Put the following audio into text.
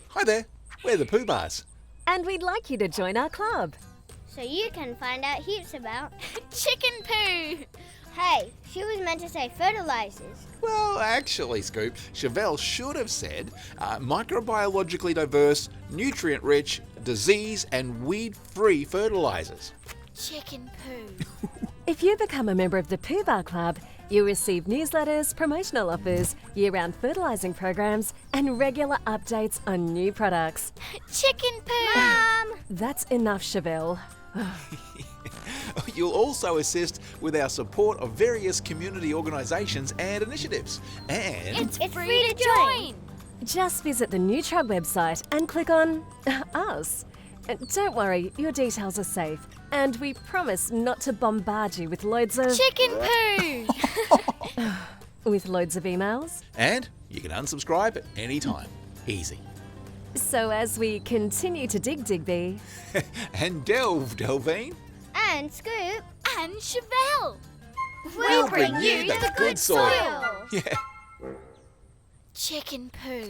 Hi there, we're the Pooh Bars. And we'd like you to join our club. So you can find out heaps about Chicken poo! Hey, she was meant to say fertilizers. Well, actually, Scoop, Chevelle should have said microbiologically diverse, nutrient-rich, disease and weed-free fertilizers. Chicken poo. If you become a member of the Pooh Bar Club, you'll receive newsletters, promotional offers, year-round fertilizing programs, and regular updates on new products. Chicken poo! Mom! That's enough, Chevelle. You'll also assist with our support of various community organisations and initiatives. And It's It's free free to to join! Just visit the Neutrog website and click on Us. Don't worry, your details are safe, and we promise not to bombard you with loads of Chicken poo! emails. And you can unsubscribe at any time. Easy. So as we continue to dig Digby, And delve, Delvine. And Scoop, And Chevelle! we'll bring you the good soil. Yeah. Chicken poo.